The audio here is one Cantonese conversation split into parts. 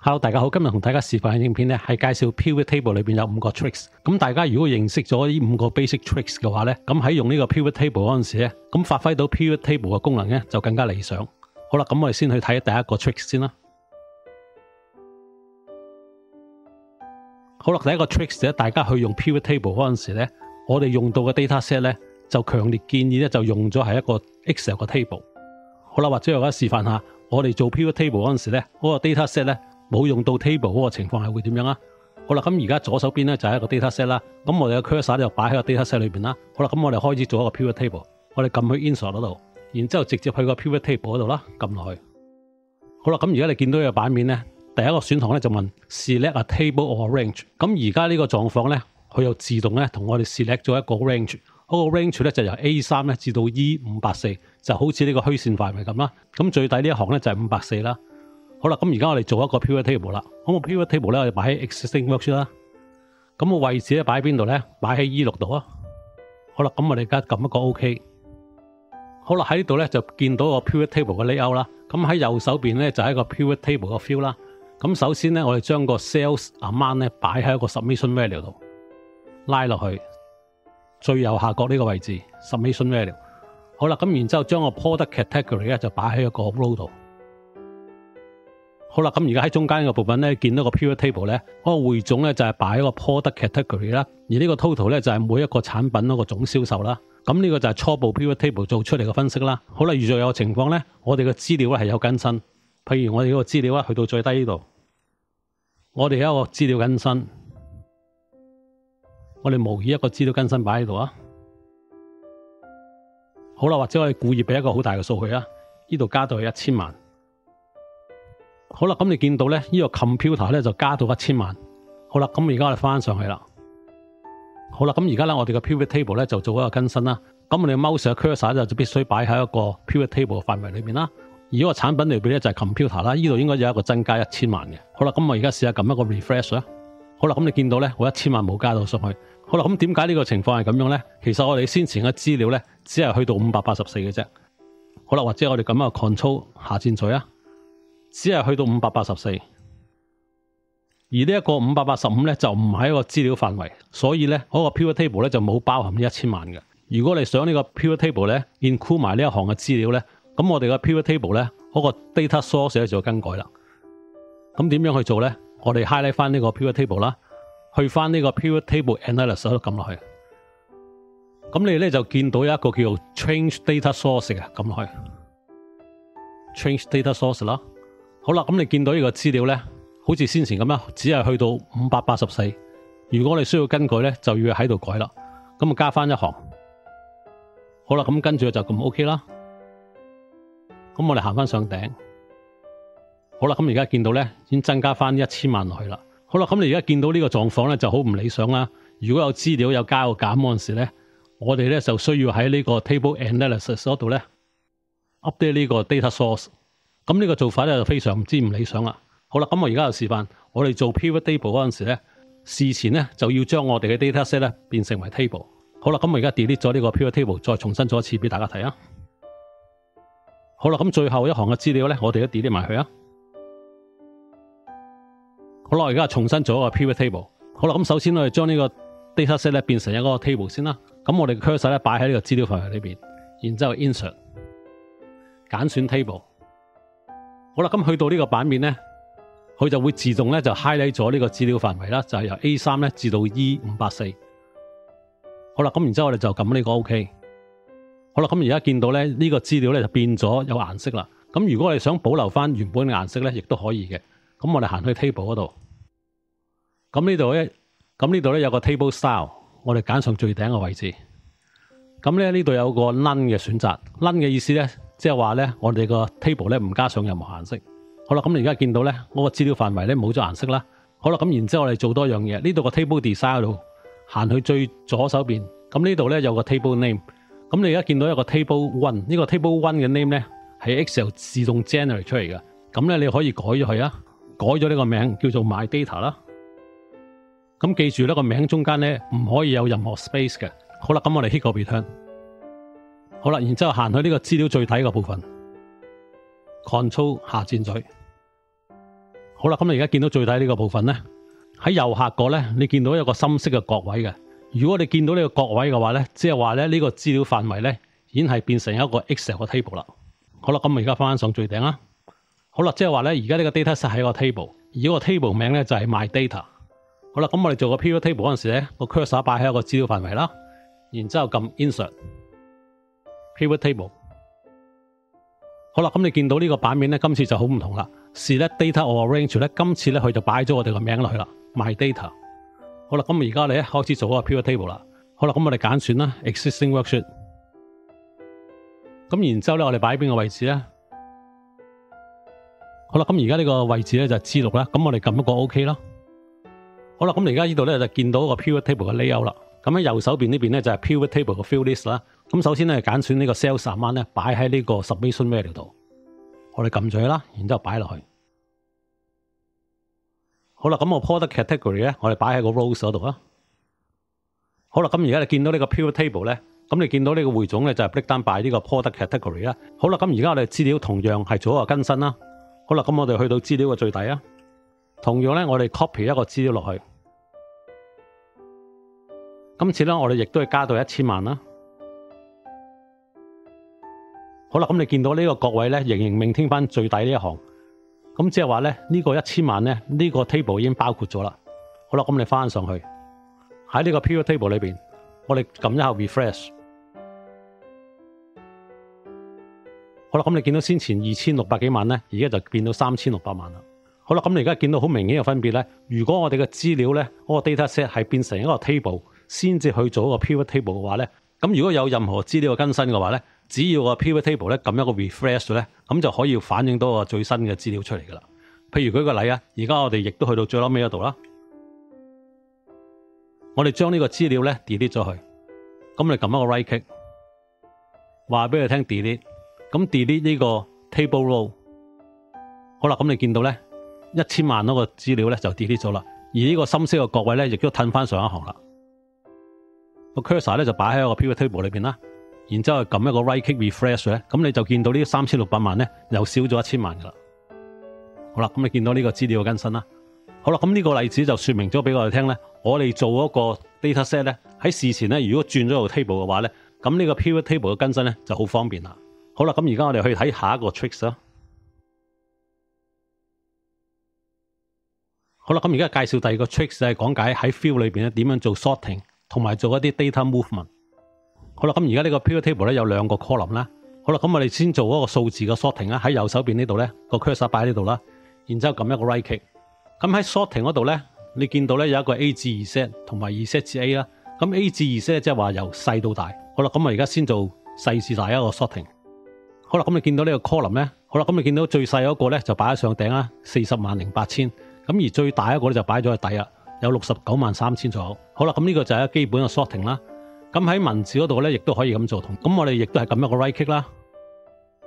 Hello， 大家好，今日同大家示範嘅影片咧，係介紹 Pivot Table 裏邊有5個 tricks。咁大家如果認識咗呢5個 basic tricks 嘅話咧，咁喺用呢個 Pivot Table 嗰陣時咧，咁發揮到 Pivot Table 嘅功能咧就更加理想。好啦，咁我哋先去睇第一個 tricks 先啦。好啦，第一個 tricks 咧，大家去用 Pivot Table 嗰陣時咧，我哋用到嘅 data set 咧，就強烈建議咧就用咗係一個 Excel 嘅 table。好啦，或者我而家示範下，我哋做 Pivot Table 嗰陣時咧，嗰個 data set 咧冇用到 table 嗰個情況係會點樣啊？好啦，咁而家左手邊咧就係一個 data set 啦，咁我哋嘅 cursor 就擺喺個 data set 裏邊啦。好啦，咁我哋開始做一個 Pivot Table， 我哋撳去 Insert 嗰度，然之後直接去個 Pivot Table 嗰度啦，撳落去。好啦，咁而家你見到呢個版面咧，第一個選項咧就問 Select a table or range。咁而家呢個狀況咧，佢又自動咧同我哋 select 咗一個 range。嗰個 range 咧就由 A3 咧至到 E584，就好似呢個虛線範圍咁啦。咁最底呢一行咧就係584啦。好啦，咁而家我哋做一個 Pivot Table 啦。咁個 Pivot Table 咧我哋擺喺 Existing Worksheet 啦。咁個位置咧擺喺邊度咧？擺喺 E6 度啊。好啦，咁我哋而家撳一個 OK。好啦，喺呢度咧就見到個 Pivot Table 嘅 layout 啦。咁喺右手邊咧就係一個 Pivot Table 嘅 field 啦。咁首先咧我哋將個 Sales Amount 咧擺喺一個 Submission Value 度，拉落去最右下角呢個位置 Submission Value。好啦，咁然之後將個 Product Category 咧就擺喺一個 row 度。好啦，咁而家喺中間個部分咧，見到個 Pivot Table 咧，嗰個匯總咧就係擺喺個 Product Category 啦，而呢個 Total 咧就係每一個產品嗰個總銷售啦。咁呢個就係初步 Pivot Table 做出嚟嘅分析啦。好啦，遇著有個情況咧，我哋嘅資料咧係有更新，譬如我哋呢個資料咧去到最低呢度，我哋有一個資料更新，我哋模擬一個資料更新擺喺度啊。好啦，或者我哋故意俾一個好大嘅數據啊，呢度加到去1000萬。好啦，咁你見到咧，呢個 computer 咧就加到1000萬。好啦，咁而家我哋翻上去啦。好啦，咁而家咧我哋嘅 Pivot Table 咧就做一個更新啦。咁我哋 mouse 嘅 cursor 就必須擺喺一個 Pivot Table 嘅範圍裏面啦。而嗰個產品裏邊咧就係 computer 啦，呢度應該有一個增加1000萬嘅。好啦，咁我而家試下撳一個 refresh 啦。好啦，咁你見到咧我1000萬冇加到上去。好啦，咁點解呢個情況係咁樣咧？其實我哋先前嘅資料咧只係去到584嘅啫。好啦，或者我哋撳一個 Control 下箭嘴啊。只係去到584，而呢一個585咧就唔係一個資料範圍，所以咧嗰個 Pivot Table 咧就冇包含1000萬嘅。如果你想呢個 Pivot Table 咧 include 埋呢一行嘅資料咧，咁我哋嘅 Pivot Table 咧嗰個 data source 咧就要更改啦。咁點樣去做咧？我哋 highlight 翻呢個 Pivot Table 啦，去翻呢個 Pivot Table Analysis 度撳落去，咁你咧就見到有一個叫做 Change Data Source 嘅，撳落去 Change Data Source 啦。好啦，咁你見到呢個資料咧，好似先前咁樣，只係去到584。如果你需要更改咧，就要喺度改啦。咁啊加翻一行。好啦，咁跟住就咁 OK 啦。咁我哋行翻上頂。好啦，咁而家見到咧，已經增加翻1000萬落去啦。好啦，咁你而家見到呢個狀況咧，就好唔理想啦。如果有資料有加個減嗰陣時咧，我哋咧就需要喺呢個 Table Analysis 嗰度咧 update 呢個 data source。咁呢個做法咧就非常之唔理想啦。好啦，咁我而家就示範，我哋做 Pivot Table 嗰陣時咧，事前咧就要將我哋嘅 data set 咧變成為 table。好啦，咁我而家 delete 咗呢個 Pivot Table， 再重新做一次俾大家睇啊。好啦，咁最後一行嘅資料咧，我哋都 delete 埋佢啊。好啦，我而家重新做一個 Pivot Table。好啦，咁首先我哋將呢個 data set 咧變成一個 table 先啦。咁我哋嘅 cursor 咧擺喺呢個資料範圍裏邊，然之後 insert 揀選 table。好啦，咁去到呢個版面咧，佢就會自動咧就 highlight 咗呢個資料範圍啦，就係由 A3 咧至到 E584。好啦，咁然之後我哋就撳呢個 OK。好啦，咁而家見到咧呢個資料咧就變咗有顏色啦。咁如果我哋想保留翻原本嘅顏色咧，亦都可以嘅。咁我哋行去 table 嗰度，咁呢度咧有個 table style， 我哋揀上最頂嘅位置。咁咧呢度有個 none 嘅選擇 ，none 嘅意思咧。即係話咧，我哋個 table 咧唔加上任何顏色。好啦，咁你而家見到咧，我個資料範圍咧冇咗顏色啦。好啦，咁然之後我哋做多樣嘢，呢度個 table design 度行去最左手邊，咁呢度咧有個 table name。咁你而家見到一個 table one， 呢個 table one 嘅 name 咧係 Excel 自動 generate 出嚟嘅。咁咧你可以改咗佢啊，改咗呢個名叫做 My Data 啦。咁記住呢個名中間咧唔可以有任何 space 嘅。好啦，咁我哋 hit 個 return。好啦，然之後行去呢個資料最底嘅部分，Control 下箭嘴。好啦，咁你而家見到最底呢個部分咧，喺右下角咧，你見到有個深色嘅角位嘅。如果你見到呢個角位嘅話咧，即係話咧呢個資料範圍咧已經係變成一個 Excel 嘅 table 啦。好啦，咁我而家翻上最頂啦。好啦，即係話咧，而家呢個 dataset 係一個 table，而個 table 名咧就係 my data。好啦，咁我哋做個 pivot table 嗰陣時咧，個 cursor 擺喺一個資料範圍啦，然之後撳 insert pivot table。好啦，咁你見到呢個版面咧，今次就好唔同啦。是咧 data or range 咧，今次咧佢就擺咗我哋個名落去啦 ，my data。好啦，咁而家我哋咧開始做嗰個 pivot table 啦。好啦，咁我哋揀選啦 existing worksheet。咁然之後咧，我哋擺喺邊個位置咧？好啦，咁而家呢個位置咧就係 G6啦。咁我哋撳一個 OK 啦。好啦，咁而家呢度咧就見到個 pivot table 嘅 layout 啦。咁喺右手邊呢邊咧就係 pivot table 嘅 field list 啦。咁首先咧揀選呢個 sales amount 咧擺喺呢個 submission value 度。我哋撳住佢啦，然之後擺落去。好啦，咁個 product category 咧，我哋擺喺個 rows 嗰度啦。好啦，咁而家你見到呢個 pivot table 咧，咁你見到呢個匯總咧就係 break down by 呢個 product category 啦。好啦，咁而家我哋資料同樣係做一個更新啦。好啦，咁我哋去到資料嘅最底啊，同樣咧我哋 copy 一個資料落去。今次咧我哋亦都係加到1000萬啦。好啦，咁你見到呢個角位咧仍然maintain翻最底呢一行。咁即係話咧呢個1000萬咧呢個 table 已經包括咗啦。好啦，咁你翻上去喺呢個 pivot table 裏邊，我哋撳一下 refresh。好啦，咁你見到先前2600幾萬咧，而家就變到3600萬啦。好啦，咁你而家見到好明顯嘅分別咧。如果我哋嘅資料咧嗰個 dataset 係變成一個 table 先至去做一個 pivot table 嘅話咧，咁如果有任何資料嘅更新嘅話咧，只要個 pivot table 咧撳一個 refresh 咧，咁就可以反映到個最新嘅資料出嚟噶啦。譬如舉個例啊，而家我哋亦都去到最尾嗰度啦，我哋將呢個資料咧 delete 咗佢，咁你撳一個 right click， 話俾佢聽 delete， 咁 delete 呢個 table row。好啦，咁你見到咧1000萬嗰個資料咧就 delete 咗啦，而呢個深色嘅角位咧亦都褪翻上一行啦。個 cursor 咧就擺喺一個 pivot table 裏邊啦。然之後撳一個 right click refresh 咧，咁你就見到呢3600萬咧又少咗1000萬噶啦。好啦，咁你見到呢個資料嘅更新啦。好啦，咁呢個例子就說明咗俾我哋聽咧，我哋做嗰個 dataset 咧喺事前咧，如果轉咗個 table 嘅話咧，咁呢個 pivot table 嘅更新咧就好方便啦。好啦，咁而家我哋去睇下一個 tricks 啦。好啦，咁而家介紹第二個 tricks 就係講解喺 field 裏邊咧點樣做 sorting 同埋做一啲 data movement。好啦，咁而家呢個 pivot table 咧有兩個 column 啦。好啦，咁我哋先做嗰個數字嘅 sorting 啦。喺右手邊呢度咧個 cursor 擺喺呢度啦，然之後撳一個 right click。咁喺 sorting 嗰度咧，你見到咧有一個 A 至 Z 同埋 Z 至 A 啦。咁 A 至 Z 即係話由細到大。好啦，咁我而家先做細至大一個 sorting。好啦，咁你見到呢個 column 咧，好啦，咁你見到最細嗰個咧就擺喺上頂啦，400800。咁而最大一個咧就擺咗喺底啦，有693000左右。好啦，咁呢個就係基本嘅 sorting 啦。咁喺文字嗰度咧，亦都可以咁做。咁我哋亦都係撳一個 right click 啦。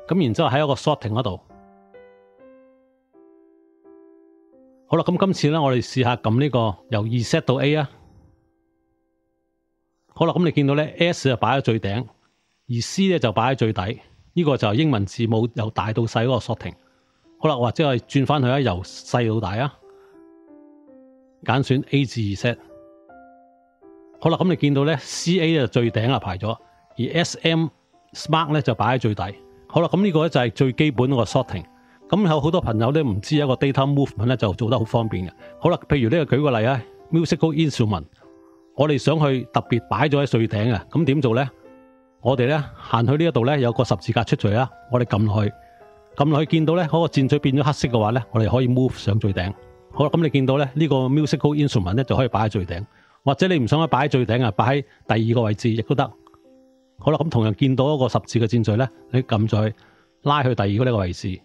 咁然之後喺一個 sorting 嗰度，好啦。咁今次咧，我哋試下撳呢個由 Z 到 A 啊。好啦，咁你見到咧 S 就擺喺最頂，而 C 咧就擺喺最底。呢個就係英文字母由大到細嗰個 sorting。好啦，或者係轉翻去啊，由細到大啊，揀選 A 至 Z。好啦，咁你見到咧 CA 就最頂啊排咗，而 SM Smart 咧就擺喺最底。好啦，咁呢個咧就係最基本嗰個 sorting。咁有好多朋友咧唔知一個 data movement 咧就做得好方便嘅。好啦，譬如呢個舉個例啊 ，musical instrument， 我哋想去特別擺咗喺最頂啊，咁點做咧？我哋咧行去呢一度咧有個十字架出咗嚟啦，我哋撳落去，見到咧嗰個箭嘴變咗黑色嘅話咧，我哋可以 move 上最頂。好啦，咁你見到咧呢個 musical instrument 咧就可以擺喺最頂。或者你唔想去擺喺最頂啊，擺喺第二個位置亦都得。好啦，咁同樣見到一個十字嘅箭嘴咧，你撳咗去拉去第二個呢個位置。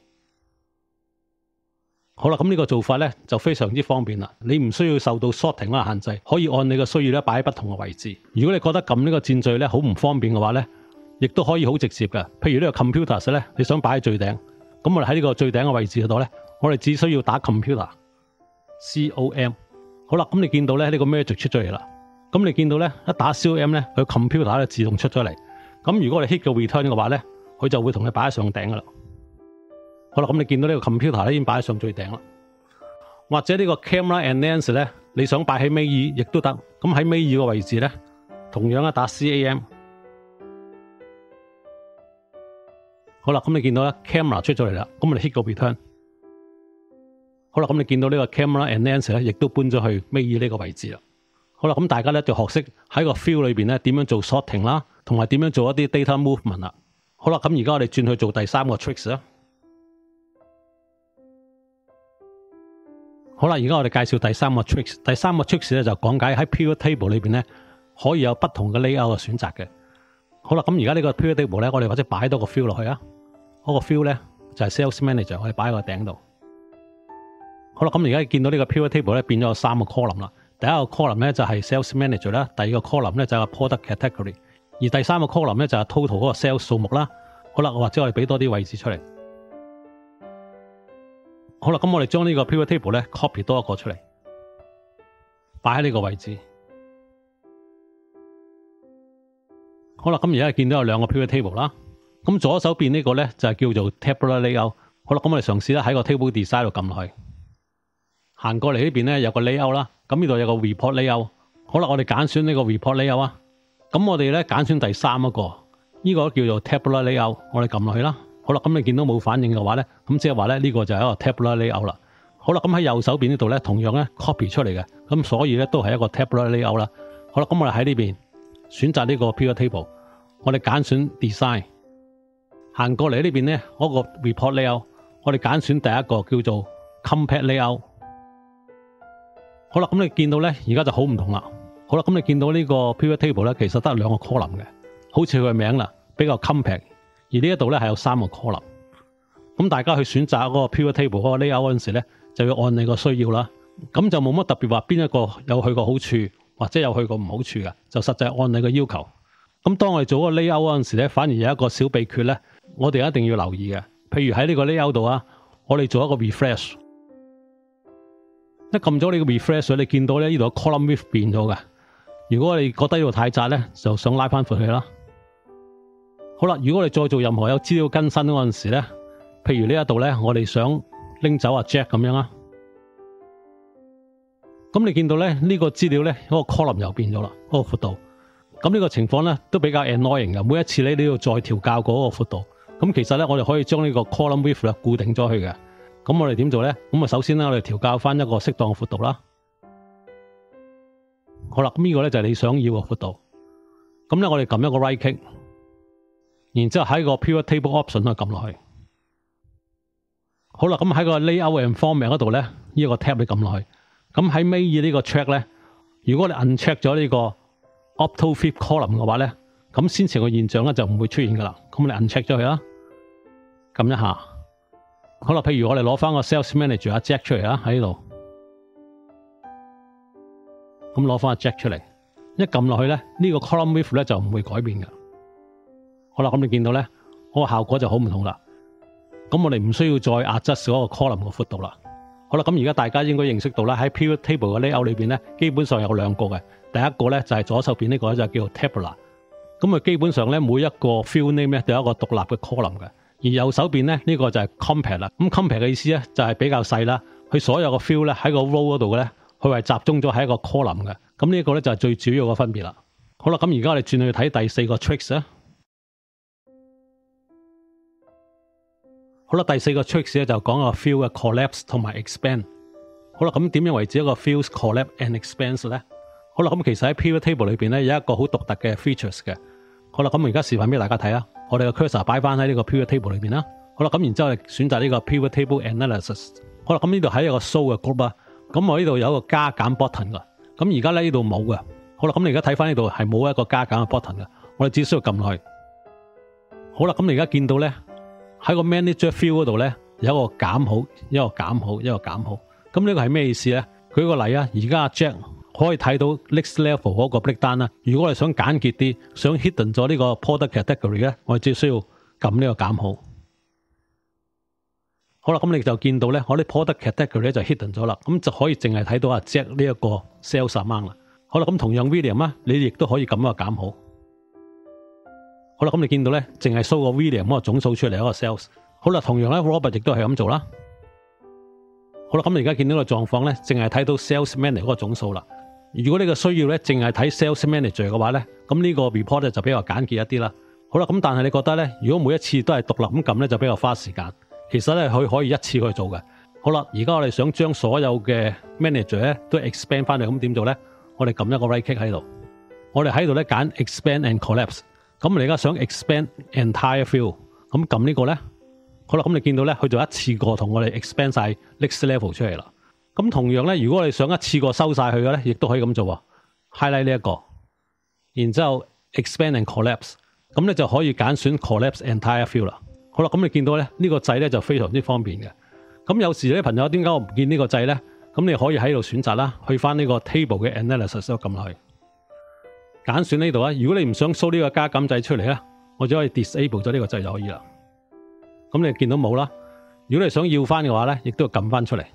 好啦，咁呢個做法咧就非常之方便啦。你唔需要受到 sorting 嘅限制，可以按你嘅需要咧擺喺不同嘅位置。如果你覺得撳呢個箭嘴咧好唔方便嘅話咧，亦都可以好直接嘅。譬如呢個 computers 咧，你想擺喺最頂，咁我哋喺呢個最頂嘅位置嗰度咧，我哋只需要打 computer COM。好啦，咁你見到咧呢個 magic 出咗嚟啦。咁你見到咧一打 COM 咧，佢 computer 咧自動出咗嚟。咁如果你 hit 個 return 嘅話咧，佢就會同你擺喺上頂噶啦。好啦，咁你見到呢個 computer 咧已經擺喺上最頂啦。或者呢個 camera and lens 咧，你想擺喺尾二亦都得。咁喺尾二個位置咧，同樣打 CAM。好啦，咁你見到咧 camera 出咗嚟啦，咁我哋 hit 個 return。好啦，咁你見到呢個 camera and lens 咧，亦都搬咗去尾二呢個位置啦。好啦，咁大家咧就學識喺個 field 裏邊咧點樣做 sorting 啦，同埋點樣做一啲 data movement 啦。好啦，咁而家我哋轉去做第三個 tricks 啦。好啦，而家我哋介紹第三個 tricks。第三個 tricks 咧就講解喺 pivot table 裏邊咧可以有不同嘅 layout 嘅選擇嘅。好啦，咁而家呢個 pivot table 咧，我哋或者擺多個 field 落去啊。嗰個 field 咧就係 sales manager，我哋擺喺個頂度。好啦，咁而家見到呢個 pivot table 咧變咗有三個 column 啦。第一個 column 咧就係 sales manager 啦，第二個 column 咧就係 product category， 而第三個 column 咧就係 total 嗰個 sales 數目啦。好啦，或者我哋俾多啲位置出嚟。好啦，咁我哋將呢個 pivot table 咧 copy 多一個出嚟，擺喺呢個位置。好啦，咁而家見到有兩個 pivot table 啦。咁左手邊呢個咧就係叫做 tabular layout。好啦，咁我哋嘗試咧喺個 table design 度撳落去，行過嚟呢邊咧有個 layout 啦。咁呢度有個 report layout。好啦，我哋揀選呢個 report layout 啊。咁我哋咧揀選第三一個，呢個叫做 tabular layout。我哋撳落去啦。好啦，咁你見到冇反應嘅話咧，咁即係話咧呢個就係一個 tabular layout 啦。好啦，咁喺右手邊呢度咧，同樣咧 copy 出嚟嘅，咁所以咧都係一個 tabular layout 啦。好啦，咁我哋喺呢邊選擇呢個 pivot table， 我哋揀選 design， 行過嚟呢邊咧嗰個 report layout， 我哋揀選第一個叫做 compact layout。好啦，咁你見到咧而家就好唔同啦。好啦，咁你見到呢個 pivot table 咧，其實得兩個 column 嘅，好似佢嘅名啦，比較 compact。而呢一度咧係有三個 column， 咁大家去選擇嗰個 pivot table 嗰個 layout 嗰陣時咧，就要按你個需要啦。咁就冇乜特別話邊一個有佢個好處，或者有佢個唔好處嘅，就實際按你個要求。咁當我哋做嗰個 layout 嗰陣時咧，反而有一個小秘訣咧，我哋一定要留意嘅。譬如喺呢個 layout 度啊，我哋做一個 refresh， 一撳咗你個 refresh， 你見到咧呢度 column width 變咗嘅。如果你覺得呢度太窄咧，就想拉翻闊佢啦。好啦，如果我哋再做任何有資料更新嗰陣時咧，譬如呢一度咧，我哋想拎走阿 Jack 咁樣啊，咁你見到咧呢個資料咧嗰個 column 又變咗啦，嗰個闊度。咁呢個情況咧都比較 annoying 嘅，每一次咧你要再調校嗰個闊度。咁其實咧我哋可以將呢個 column width 咧固定咗去嘅。咁我哋點做咧？咁啊首先咧我哋調校翻一個適當嘅闊度啦。好啦，咁呢個咧就係你想要嘅闊度。咁咧我哋撳一個 right click。然之後喺個 pivot table option 度撳落去，好啦，咁喺個 layout and format 嗰度咧，呢個 tab 你撳落去，咁喺尾二呢個 check 咧，如果你 uncheck 咗呢個 auto fit column 嘅話咧，咁先前個現象咧就唔會出現噶啦。咁你 uncheck 咗佢啦，撳一下，好啦，譬如我哋攞翻個 sales manager 阿 Jack 出嚟啦，喺呢度，咁攞翻阿 Jack 出嚟，一撳落去咧，呢個 column width 咧就唔會改變噶。好啦，咁你見到咧，嗰個效果就好唔同啦。咁我哋唔需要再 adjust 嗰個 column 嘅闊度啦。好啦，咁而家大家應該認識到啦，喺 pivot table 嘅 layout 裏邊咧，基本上有兩個嘅。第一個咧就係左手邊呢個咧就叫做 tabular。咁啊，基本上咧每一個 field name 咧都有一個獨立嘅 column 嘅。而右手邊咧呢個就係 compact 啦。咁 compact 嘅意思咧就係比較細啦。佢所有嘅 field 咧喺個 row 嗰度嘅咧，佢係集中咗喺一個 column 嘅。咁呢一個咧就係最主要嘅分別啦。好啦，咁而家我哋轉去睇第四個 tricks 啊。好啦，第四個 tricks 咧就講個 field 嘅 collapse 同埋 expand。好啦，咁點樣為止一個 field collapse and expand 咧？好啦，咁其實喺 pivot table 裏邊咧有一個好獨特嘅 features 嘅。好啦，咁而家示範俾大家睇啊。我哋個 cursor 擺翻喺呢個 pivot table 裏邊啦。好啦，咁然之後我哋選擇呢個 pivot table analysis。好啦，咁呢度喺一個 show 嘅 group 啊。咁我呢度有一個加減 button 噶。咁而家咧呢度冇嘅。好啦，咁你而家睇翻呢度係冇一個加減嘅 button 嘅。我哋只需要撳落去。好啦，咁你而家見到咧。喺個 manager field 嗰度咧，有一個減號，一個減號，一個減號。咁呢個係咩意思咧？舉個例啊，而家阿 Jack 可以睇到 next level 嗰個 breakdown 啦。如果我哋想簡潔啲，想 hidden 咗呢個 product category 咧，我哋只需要撳呢個減號。好啦，咁你就見到咧，我啲 product category 咧就 hidden 咗啦。咁就可以淨係睇到阿 Jack 呢一個 sales amount 啦。好啦，咁同樣 William 啊，你亦都可以撳一個減號。好啦，咁你見到咧，淨係 show 個 William 嗰個總數出嚟一個 sales。好啦，同樣咧 Robert 亦都係咁做啦。好啦，咁你而家見到個狀況咧，淨係睇到 Sales Manager 嗰個總數啦。如果你個需要咧，淨係睇 Sales Manager 嘅話咧，咁呢個 report 咧就比較簡潔一啲啦。好啦，咁但係你覺得咧，如果每一次都係獨立咁撳咧，就比較花時間。其實咧，佢可以一次去做嘅。好啦，而家我哋想將所有嘅 manager 咧都 expand 翻嚟，咁點做咧？我哋撳一個 right click 喺度，我哋喺度咧揀 expand and collapse。咁你而家想 expand entire field，咁撳呢個咧，好啦，咁你見到咧，佢就一次過同我哋 expand 晒 next level 出嚟啦。咁同樣咧，如果我哋想一次過收晒佢嘅咧，亦都可以咁做啊。highlight 呢一個，然之後 expand and collapse， 咁你就可以揀選 collapse entire field 啦。好啦，咁你見到咧呢個掣咧就非常之方便嘅。咁有時啲朋友點解我唔見呢個掣咧？咁你可以喺度選擇啦，去翻呢個 table 嘅 analysis 都撳落去，揀選呢度啊。如果你唔想 show 呢個加減掣出嚟咧，我就可以 disable 咗呢個掣就可以啦。咁你見到冇啦？如果你想要翻嘅話咧，亦都要撳翻出嚟。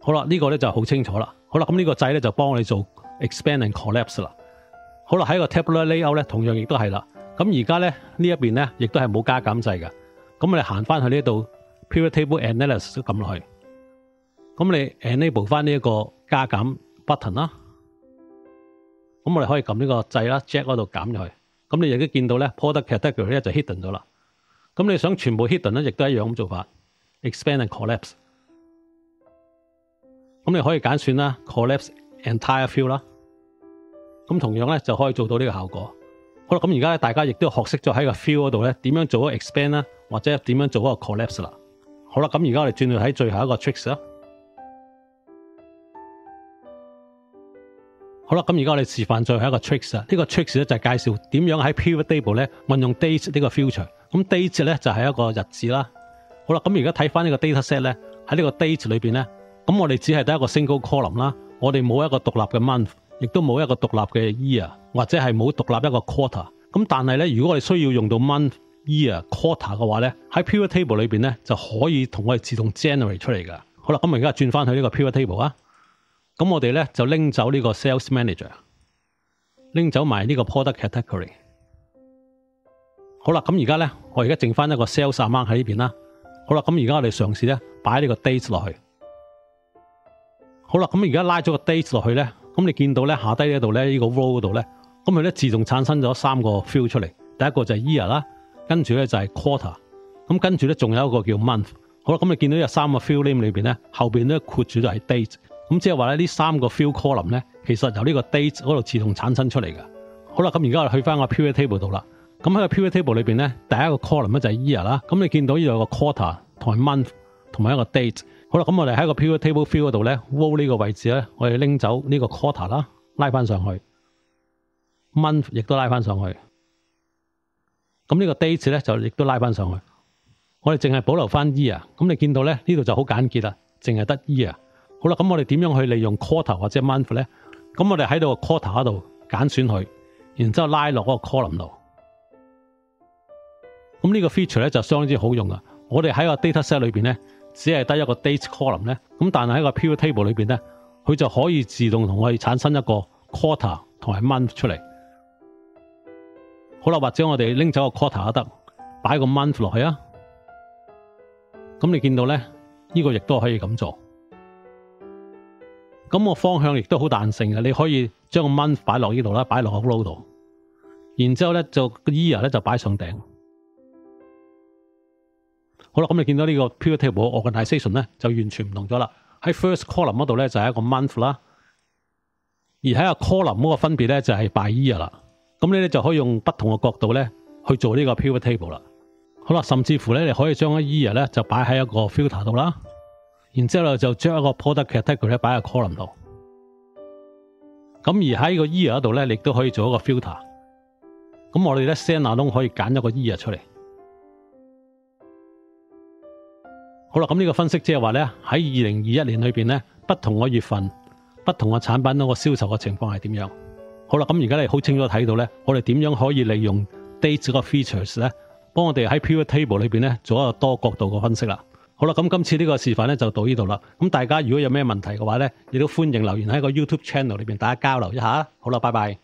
好啦，呢個咧就好清楚啦。好啦，咁呢個掣咧就幫我哋做 expand and collapse 啦。好啦，喺個 tabular layout 咧，同樣亦都係啦。咁而家咧呢一邊咧，亦都係冇加減掣嘅。咁我哋行翻去呢度 pivot table analysis 都撳落去。咁你 enable 翻呢一個加減 button 啦。咁我哋可以撳呢個掣啦 ，Jack 嗰度減入去。咁你亦都見到咧 product category 咧就 hidden 咗啦。咁你想全部 hidden 咧，亦都一樣咁做法 ，expand and collapse。咁你可以揀選啦 ，collapse entire field 啦。咁同樣咧就可以做到呢個效果。好啦，咁而家咧大家亦都學識咗喺個 field 嗰度咧點樣做一個 expand 啦，或者點樣做一個 collapse 啦。好啦，咁而家我哋轉到喺最後一個 tricks 啦。好啦，咁而家我哋示範最後一個 tricks 啊。呢個 tricks 咧就係介紹點樣喺 pivot table 咧運用 date 呢個 feature。咁 date 咧就係一個日子啦。好啦，咁而家睇翻呢個 data set 咧，喺呢個 date 裏邊咧，咁我哋只係得一個 single column 啦，我哋冇一個獨立嘅 month， 亦都冇一個獨立嘅 year， 或者係冇獨立一個 quarter。咁但係咧，如果我哋需要用到 month、year、quarter 嘅話咧，喺 pivot table 裏邊咧就可以同我哋自動 generate 出嚟㗎。好啦，咁我而家轉翻去呢個 pivot table 啊。咁我哋咧就拎走呢個 sales manager， 拎走埋呢個 product category。好啦，咁而家咧我而家剩翻一個 sales amount 喺呢邊啦。好啦，咁而家我哋嘗試咧擺呢個 date 落去。好啦，咁而家拉咗個 date 落去咧，咁你見到咧下低呢度咧呢個 row 度咧，咁佢咧自動產生咗3個 field 出嚟。第一個就係 year 啦，跟住咧就係 quarter， 咁跟住咧仲有一個叫 month。好啦，咁你見到有3個 field name 裏邊咧，後邊咧括住就係 date。咁即係話咧呢3個 field column 咧，其實由呢個 date 嗰度自動產生出嚟嘅。好啦，咁而家我哋去翻個 pivot table 度啦。咁喺個 pivot table 裏邊咧，第一個 column 咧就係 year 啦。咁你見到呢度有個 quarter 同埋 month 同埋一個 date。好啦，咁我哋喺個 pivot table field 嗰度咧 row 呢個位置咧，我哋拎走呢個 quarter 啦，拉翻上去 ，month 亦都拉翻上去。咁呢個 date 咧就亦都拉翻上去。我哋淨係保留翻 year。咁你見到咧呢度就好簡潔啦，淨係得 year。好啦，咁我哋點樣去利用 quarter 或者 month 咧？咁我哋喺度個 quarter 嗰度揀選佢，然之後拉落嗰個 column 度。咁呢個 feature 咧就相當之好用噶。我哋喺個 data set 裏邊咧，只係得一個 date column 咧，咁但係喺個 pivot table 裏邊咧，佢就可以自動同我哋產生一個 quarter 同埋 month 出嚟。好啦，或者我哋拎走個 quarter 都得，擺個 month 落去啊。咁你見到咧，呢個亦都可以咁做。咁個方向亦都好彈性嘅，你可以將個 month 擺落呢度啦，擺落個 row 度，然之後咧就個 year 咧就擺上頂。好啦，咁你見到呢個 pivot table organization 咧就完全唔同咗啦。喺 first column 嗰度咧就係一個 month 啦，而喺個 column 嗰個分別咧就係 by year 啦。咁你咧就可以用不同嘅角度咧去做呢個 pivot table 啦。好啦，甚至乎咧你可以將個 year 咧就擺喺一個 filter 度啦。然之後就將一個 product category 咧擺喺 column 度，咁而喺個 year 度咧，你亦都可以做一個 filter。咁我哋咧 standalone 可以揀一個 year 出嚟。好啦，咁呢個分析即係話咧喺2021年裏邊咧，不同嘅月份、不同嘅產品嗰個銷售嘅情況係點樣？好啦，咁而家你好清楚睇到咧，我哋點樣可以利用 date 個 features 咧，幫我哋喺 pivot table 裏邊咧做一個多角度嘅分析啦。好啦，咁今次呢個示範咧就到呢度啦。咁大家如果有咩問題嘅話咧，亦都歡迎留言喺個 YouTube channel 裏邊，大家交流一下。好啦，拜拜。